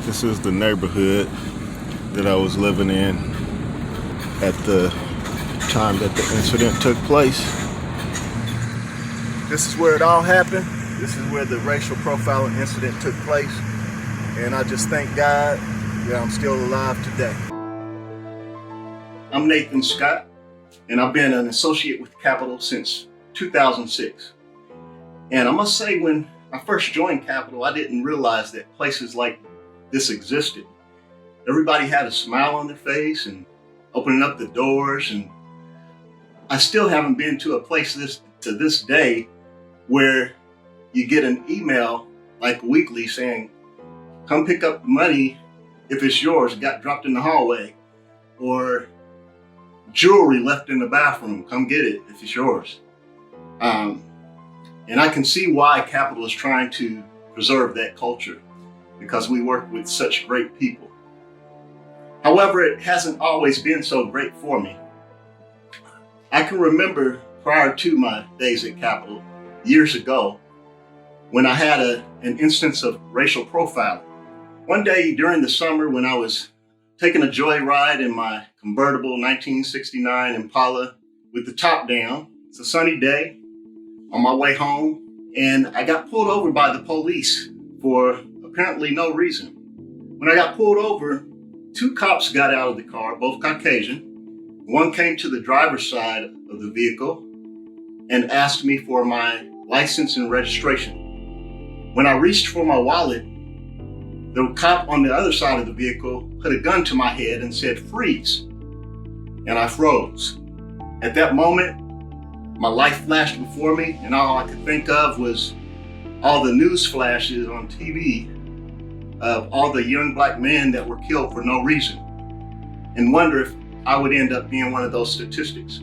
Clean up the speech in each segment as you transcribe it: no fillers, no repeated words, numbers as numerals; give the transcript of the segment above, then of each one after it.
This is the neighborhood that I was living in at the time that the incident took place. This is where it all happened. This is where the racial profiling incident took place. And I just thank God that I'm still alive today. I'm Nathan Scott, and I've been an associate with Capital since 2006. And I must say, when I first joined Capital, I didn't realize that places like this existed. Everybody had a smile on their face and opening up the doors, and I still haven't been to a place to this day where you get an email like weekly saying, come pick up the money if it's yours, it got dropped in the hallway, or jewelry left in the bathroom, come get it if it's yours. And I can see why Capital is trying to preserve that culture, because we work with such great people. However, it hasn't always been so great for me. I can remember prior to my days at Capital, years ago, when I had an instance of racial profiling. One day during the summer when I was taking a joyride in my convertible 1969 Impala with the top down, it's a sunny day, on my way home, and I got pulled over by the police for apparently no reason. When I got pulled over, two cops got out of the car, both Caucasian. One came to the driver's side of the vehicle and asked me for my license and registration. When I reached for my wallet, the cop on the other side of the vehicle put a gun to my head and said, "Freeze." And I froze. At that moment, my life flashed before me, and all I could think of was all the news flashes on TV of all the young black men that were killed for no reason, and wonder if I would end up being one of those statistics.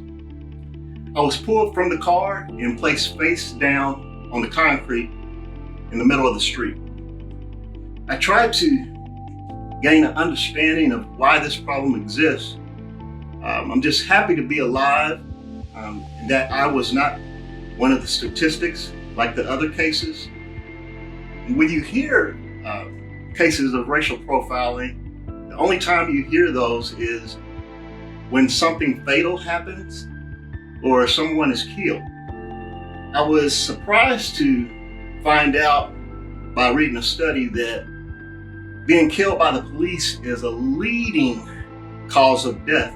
I was pulled from the car and placed face down on the concrete in the middle of the street. I tried to gain an understanding of why this problem exists. I'm just happy to be alive, and that I was not one of the statistics like the other cases. And when you hear cases of racial profiling, the only time you hear those is when something fatal happens or someone is killed. I was surprised to find out by reading a study that being killed by the police is a leading cause of death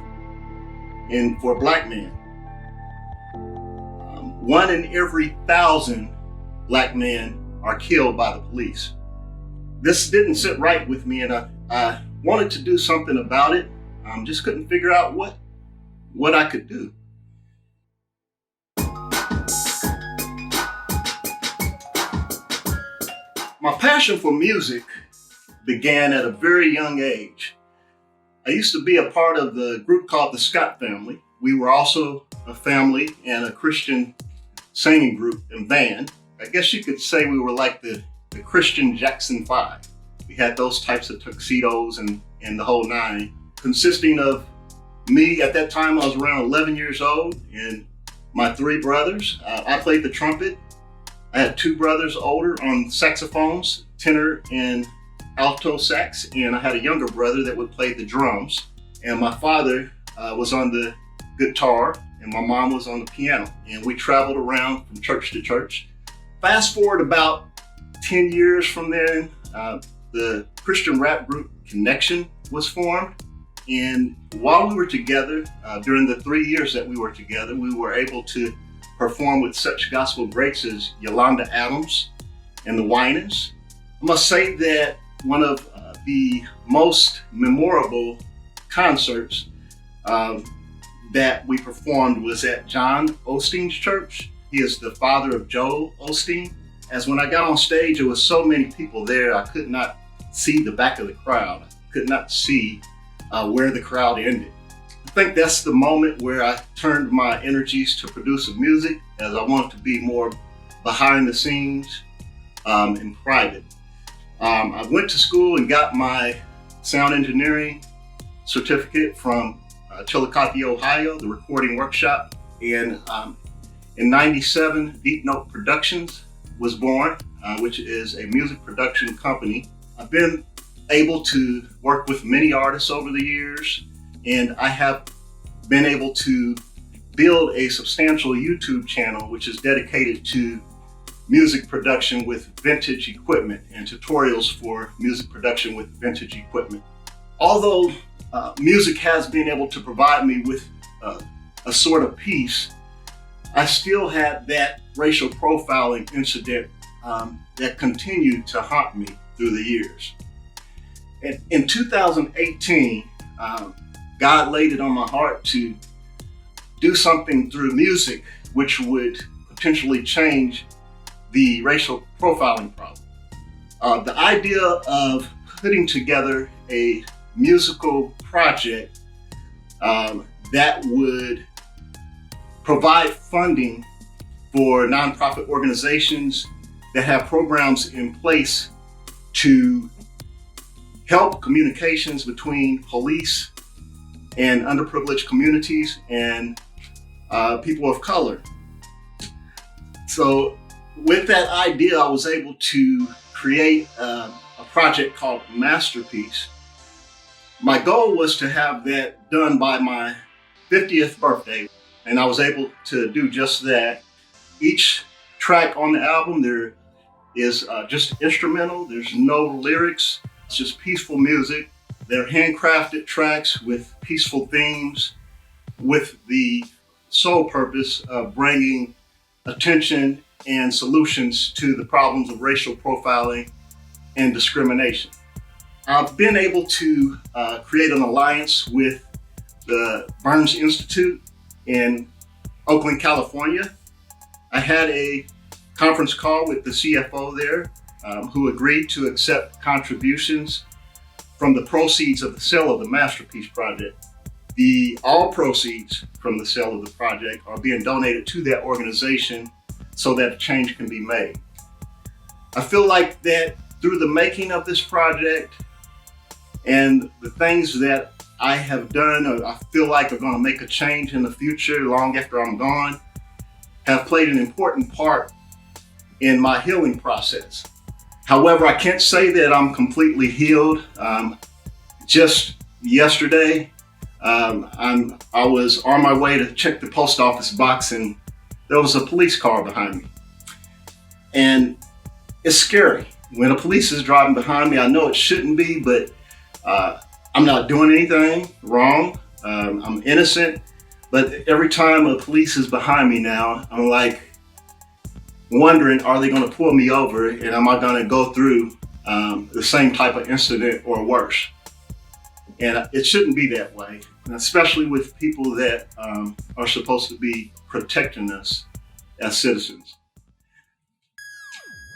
for black men. 1 in every 1,000 black men are killed by the police. This didn't sit right with me, and I wanted to do something about it. Just couldn't figure out what I could do. My passion for music began at a very young age. I used to be a part of the group called the Scott family. We were also a family and a Christian singing group and band. I guess you could say we were like the Christian Jackson 5. We had those types of tuxedos and the whole nine, consisting of me. At that time, I was around 11 years old, and my 3 brothers. I played the trumpet. I had 2 brothers older on saxophones, tenor and alto sax, and I had a younger brother that would play the drums. And my father was on the guitar, and my mom was on the piano. And we traveled around from church to church. Fast forward about 10 years from then, the Christian rap group Connection was formed. And while we were together, during the 3 years that we were together, we were able to perform with such gospel greats as Yolanda Adams and the Winans. I must say that one of the most memorable concerts that we performed was at John Osteen's church. He is the father of Joel Osteen. As when I got on stage, there was so many people there, I could not see the back of the crowd. I could not see where the crowd ended. I think that's the moment where I turned my energies to producing music, as I wanted to be more behind the scenes and private. I went to school and got my sound engineering certificate from Chillicothe, Ohio, the recording workshop. And in '97, Deep Note Productions was born, which is a music production company. I've been able to work with many artists over the years, and I have been able to build a substantial YouTube channel which is dedicated to music production with vintage equipment and tutorials for music production with vintage equipment. Although music has been able to provide me with a sort of peace, I still had that racial profiling incident that continued to haunt me through the years. And in 2018, God laid it on my heart to do something through music which would potentially change the racial profiling problem. The idea of putting together a musical project that would provide funding for nonprofit organizations that have programs in place to help communications between police and underprivileged communities and people of color. So with that idea, I was able to create a project called Masterpiece. My goal was to have that done by my 50th birthday, and I was able to do just that. Each track on the album, there is just instrumental. There's no lyrics. It's just peaceful music. They're handcrafted tracks with peaceful themes, with the sole purpose of bringing attention and solutions to the problems of racial profiling and discrimination. I've been able to create an alliance with the Burns Institute in Oakland, California. I had a conference call with the CFO there who agreed to accept contributions from the proceeds of the sale of the Masterpiece project. All proceeds from the sale of the project are being donated to that organization so that a change can be made. I feel like that through the making of this project and the things that I have done, or I feel like are going to make a change in the future long after I'm gone, have played an important part in my healing process. However, I can't say that I'm completely healed. Just yesterday, I was on my way to check the post office box and there was a police car behind me. And it's scary. When a police is driving behind me, I know it shouldn't be, but I'm not doing anything wrong. I'm innocent, but every time a police is behind me now, I'm like wondering, are they gonna pull me over and am I gonna go through the same type of incident or worse? And it shouldn't be that way, especially with people that are supposed to be protecting us as citizens.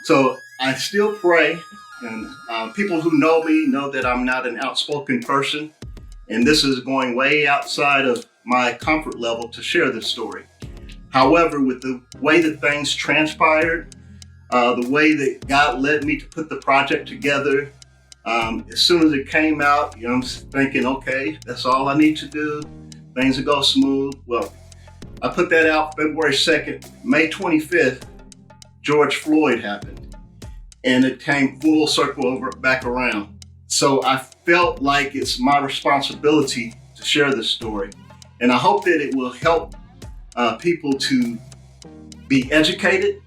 So I still pray, and people who know me know that I'm not an outspoken person, and this is going way outside of my comfort level to share this story. However, with the way that things transpired, the way that God led me to put the project together, as soon as it came out, I'm thinking, okay, that's all I need to do. Things will go smooth. Well, I put that out February 2nd, May 25th, George Floyd happened. And it came full circle back around. So I felt like it's my responsibility to share this story. And I hope that it will help people to be educated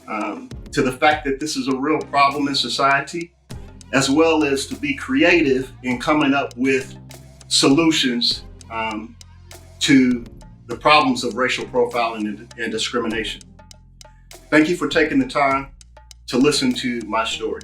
to the fact that this is a real problem in society, as well as to be creative in coming up with solutions to the problems of racial profiling and discrimination. Thank you for taking the time to listen to my story.